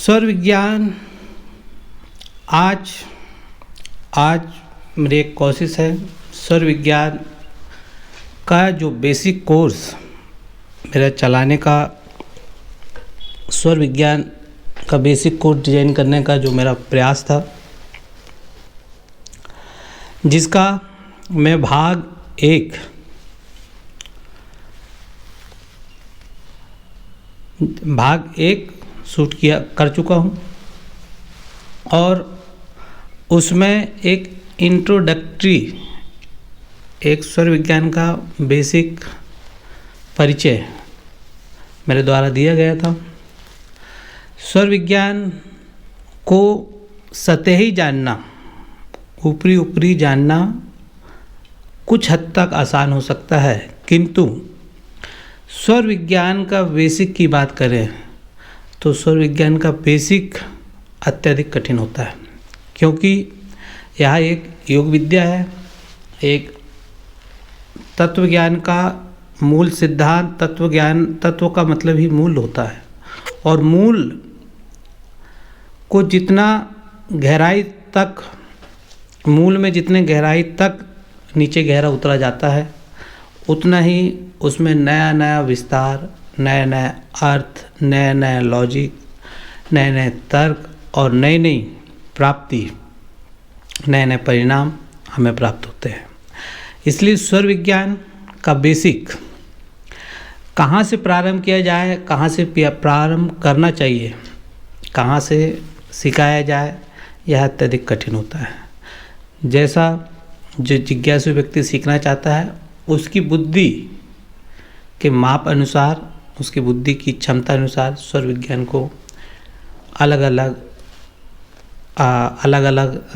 स्वर विज्ञान आज आज मेरी एक कोशिश है स्वर विज्ञान का जो बेसिक कोर्स मेरा चलाने का, स्वर विज्ञान का बेसिक कोर्स डिजाइन करने का जो मेरा प्रयास था, जिसका मैं भाग एक शूट कर चुका हूँ और उसमें एक इंट्रोडक्टरी, एक स्वर विज्ञान का बेसिक परिचय मेरे द्वारा दिया गया था। स्वर विज्ञान को सतही जानना, ऊपरी जानना कुछ हद तक आसान हो सकता है, किंतु स्वर विज्ञान का बेसिक की बात करें तो स्वर विज्ञान का बेसिक अत्यधिक कठिन होता है, क्योंकि यह एक योग विद्या है, एक तत्व ज्ञान का मूल सिद्धांत, तत्व का मतलब ही मूल होता है, और मूल को जितना गहराई तक, मूल में जितने गहराई तक नीचे गहरा उतरा जाता है, उतना ही उसमें नया नया विस्तार, नया नया अर्थ, नया नया लॉजिक, नए नए तर्क और नई नई प्राप्ति, नए नए परिणाम हमें प्राप्त होते हैं। इसलिए स्वर विज्ञान का बेसिक कहाँ से प्रारंभ किया जाए, कहाँ से प्रारंभ करना चाहिए, कहाँ से सिखाया जाए, यह अत्यधिक कठिन होता है। जैसा जो जिज्ञासु व्यक्ति सीखना चाहता है, उसकी बुद्धि के माप अनुसार, उसकी बुद्धि की क्षमता अनुसार स्वर विज्ञान को अलग अलग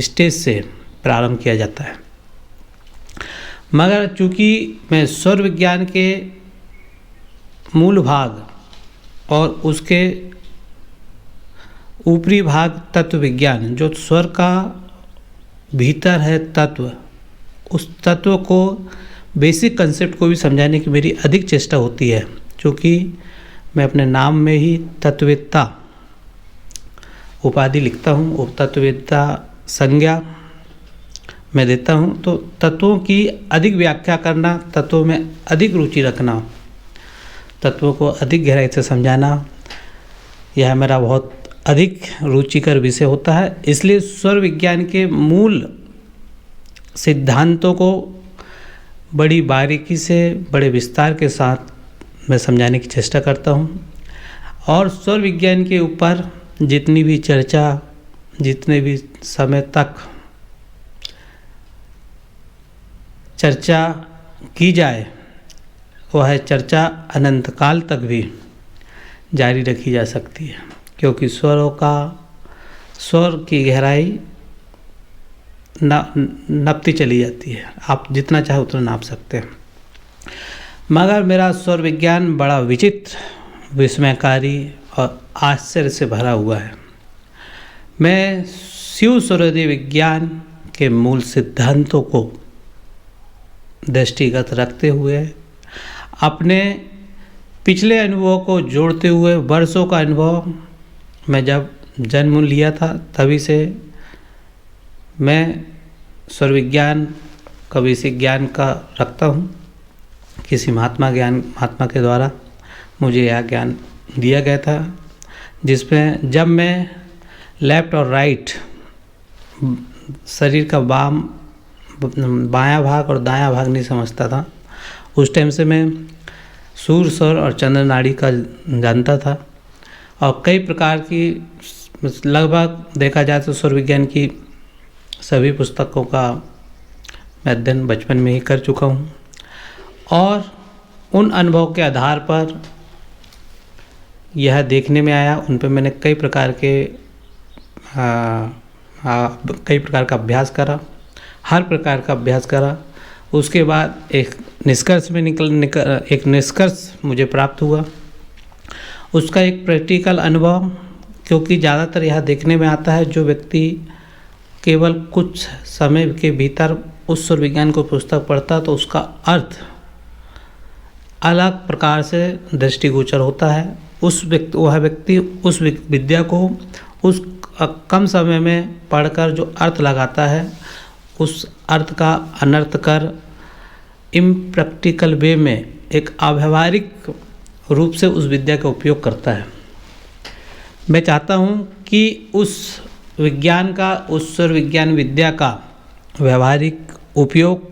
स्टेज से प्रारंभ किया जाता है। मगर चूँकि मैं स्वर विज्ञान के मूल भाग और उसके ऊपरी भाग तत्व विज्ञान, जो स्वर का भीतर है तत्व, उस तत्व को, बेसिक कंसेप्ट को भी समझाने की मेरी अधिक चेष्टा होती है, क्योंकि मैं अपने नाम में ही तत्ववेत्ता उपाधि लिखता हूँ, वो तत्ववेत्ता संज्ञा मैं देता हूँ। तो तत्वों की अधिक व्याख्या करना, तत्वों में अधिक रुचि रखना, तत्वों को अधिक गहराई से समझाना, यह मेरा बहुत अधिक रुचिकर विषय होता है। इसलिए स्वर विज्ञान के मूल सिद्धांतों को बड़ी बारीकी से, बड़े विस्तार के साथ मैं समझाने की चेष्टा करता हूँ, और स्वर विज्ञान के ऊपर जितनी भी चर्चा, जितने भी समय तक चर्चा की जाए, वह चर्चा अनंत काल तक भी जारी रखी जा सकती है, क्योंकि स्वर की गहराई नापती चली जाती है। आप जितना चाहे उतना नाप सकते हैं। मगर मेरा स्वर विज्ञान बड़ा विचित्र, विस्मयकारी और आश्चर्य से भरा हुआ है। मैं शिव स्वरोदय विज्ञान के मूल सिद्धांतों को दृष्टिगत रखते हुए, अपने पिछले अनुभव को जोड़ते हुए, वर्षों का अनुभव, मैं जब जन्म लिया था तभी से मैं स्वर विज्ञान का बेसिक ज्ञान का रखता हूँ। किसी महात्मा के द्वारा मुझे यह ज्ञान दिया गया था, जिसमें जब मैं लेफ्ट और राइट, शरीर का बायां भाग और दायां भाग नहीं समझता था, उस टाइम से मैं सूर्य, स्वर और चंद्र नाड़ी का जानता था, और कई प्रकार की, लगभग देखा जाए तो स्वर विज्ञान की सभी पुस्तकों का मैं अध्ययन बचपन में ही कर चुका हूँ, और उन अनुभव के आधार पर यह देखने में आया, उन पर मैंने कई प्रकार का अभ्यास करा, हर प्रकार का अभ्यास करा। उसके बाद एक निष्कर्ष मुझे प्राप्त हुआ, उसका एक प्रैक्टिकल अनुभव, क्योंकि ज़्यादातर यह देखने में आता है, जो व्यक्ति केवल कुछ समय के भीतर उस स्वर विज्ञान को पुस्तक पढ़ता तो उसका अर्थ अलग प्रकार से दृष्टिगोचर होता है। वह व्यक्ति उस विद्या को उस कम समय में पढ़कर जो अर्थ लगाता है, उस अर्थ का अनर्थ कर इम्प्रैक्टिकल वे में एक अव्यावहारिक रूप से उस विद्या का उपयोग करता है। मैं चाहता हूँ कि उस विज्ञान का, उस स्वर विज्ञान विद्या का व्यावहारिक उपयोग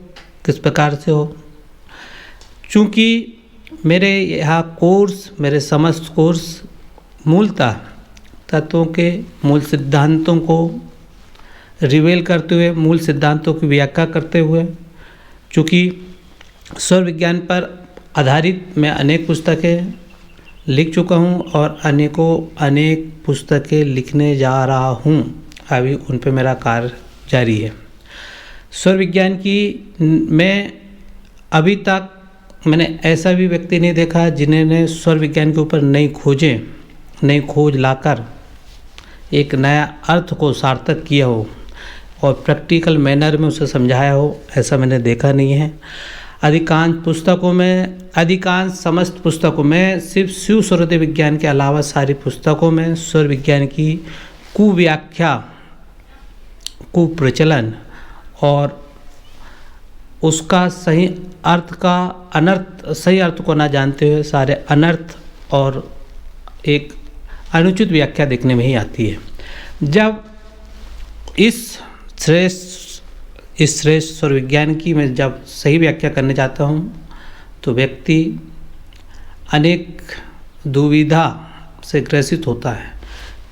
किस प्रकार से हो। चूँकि मेरे यहाँ मेरे समस्त कोर्स मूलतः तत्वों के मूल सिद्धांतों को रिवेल करते हुए, मूल सिद्धांतों की व्याख्या करते हुए, चूँकि स्वर विज्ञान पर आधारित मैं अनेक पुस्तकें लिख चुका हूँ और अनेक पुस्तकें लिखने जा रहा हूँ। अभी उन पे मेरा कार्य जारी है। स्वर विज्ञान की मैं अभी तक मैंने ऐसा भी व्यक्ति नहीं देखा जिन्होंने स्वर विज्ञान के ऊपर नई खोज लाकर एक नया अर्थ को सार्थक किया हो और प्रैक्टिकल मैनर में उसे समझाया हो, ऐसा मैंने देखा नहीं है। अधिकांश समस्त पुस्तकों में सिर्फ शिव स्वरदेव विज्ञान के अलावा सारी पुस्तकों में स्वर विज्ञान की कुव्याख्या, कुप्रचलन और उसका सही अर्थ को न जानते हुए सारे अनर्थ और एक अनुचित व्याख्या देखने में ही आती है। जब इस श्रेष्ठ स्वर विज्ञान की मैं जब सही व्याख्या करने जाता हूँ तो व्यक्ति अनेक दुविधा से ग्रसित होता है,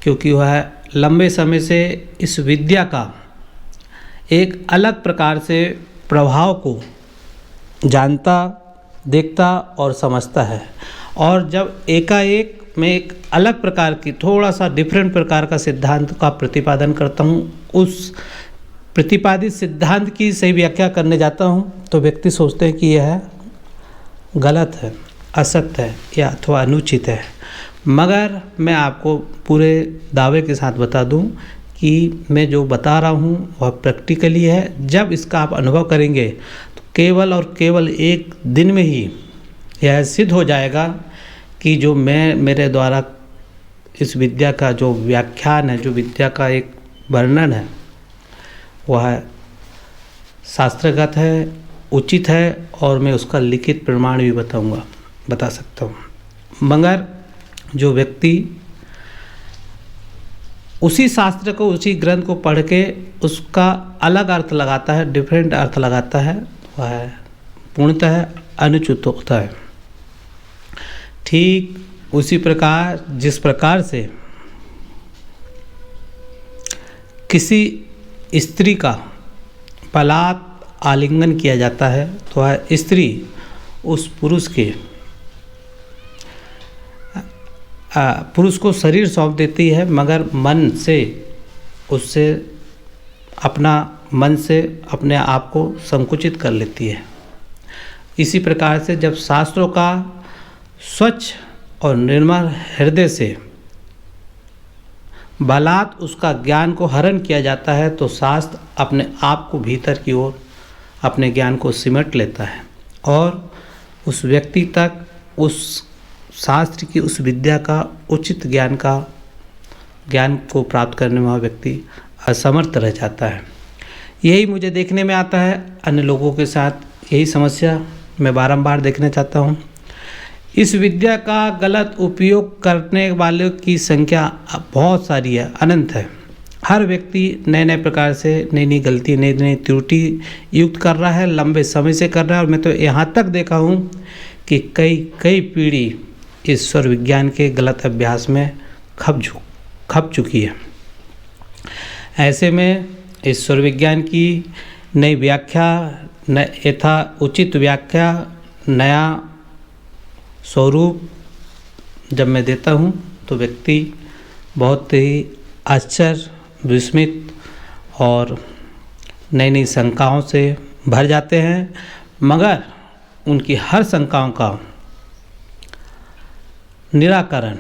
क्योंकि वह लंबे समय से इस विद्या का एक अलग प्रकार से प्रभाव को जानता, देखता और समझता है। और जब एकाएक मैं एक अलग प्रकार की, थोड़ा सा डिफरेंट प्रकार का सिद्धांत का प्रतिपादन करता हूँ, उस प्रतिपादित सिद्धांत की सही व्याख्या करने जाता हूँ तो व्यक्ति सोचते हैं कि यह गलत है, असत्य है या अथवा अनुचित है। मगर मैं आपको पूरे दावे के साथ बता दूं कि मैं जो बता रहा हूँ वह प्रैक्टिकली है। जब इसका आप अनुभव करेंगे तो केवल और केवल एक दिन में ही यह सिद्ध हो जाएगा कि जो मेरे द्वारा इस विद्या का जो व्याख्यान है, जो विद्या का एक वर्णन है, वह शास्त्रगत है, उचित है और मैं उसका लिखित प्रमाण भी बता सकता हूँ। मगर जो व्यक्ति उसी शास्त्र को, उसी ग्रंथ को पढ़ के उसका अलग अर्थ लगाता है, डिफरेंट अर्थ लगाता है, वह पूर्णतः अनुचित होता है। ठीक उसी प्रकार जिस प्रकार से किसी स्त्री का बलात् आलिंगन किया जाता है तो वह स्त्री उस पुरुष को शरीर सौंप देती है, मगर मन से अपने आप को संकुचित कर लेती है। इसी प्रकार से जब शास्त्रों का स्वच्छ और निर्मल हृदय से बलात् उसका ज्ञान को हरण किया जाता है तो शास्त्र अपने आप को भीतर की ओर अपने ज्ञान को सिमट लेता है और उस व्यक्ति तक उस शास्त्र की, उस विद्या का उचित ज्ञान को प्राप्त करने में वह व्यक्ति असमर्थ रह जाता है। यही मुझे देखने में आता है, अन्य लोगों के साथ यही समस्या मैं बारंबार देखना चाहता हूँ। इस विद्या का गलत उपयोग करने वालों की संख्या बहुत सारी है, अनंत है। हर व्यक्ति नए प्रकार से नई गलती, नई त्रुटि युक्त कर रहा है, लंबे समय से कर रहा है। और मैं तो यहाँ तक देखा हूँ कि कई पीढ़ी इस स्वर विज्ञान के गलत अभ्यास में खप चुकी है। ऐसे में इस स्वर विज्ञान की नई व्याख्या, उचित व्याख्या, नया स्वरूप जब मैं देता हूँ तो व्यक्ति बहुत ही आश्चर्य, विस्मित और नई शंकाओं से भर जाते हैं। मगर उनकी हर शंकाओं का निराकरण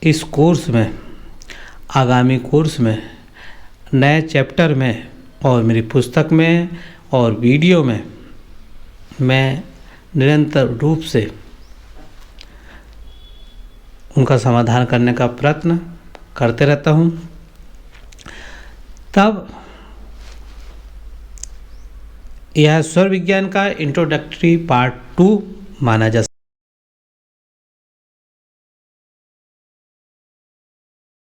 इस कोर्स में, आगामी कोर्स में, नए चैप्टर में और मेरी पुस्तक में और वीडियो में मैं निरंतर रूप से उनका समाधान करने का प्रयत्न करते रहता हूँ। तब यह स्वर विज्ञान का इंट्रोडक्टरी पार्ट 2 माना जा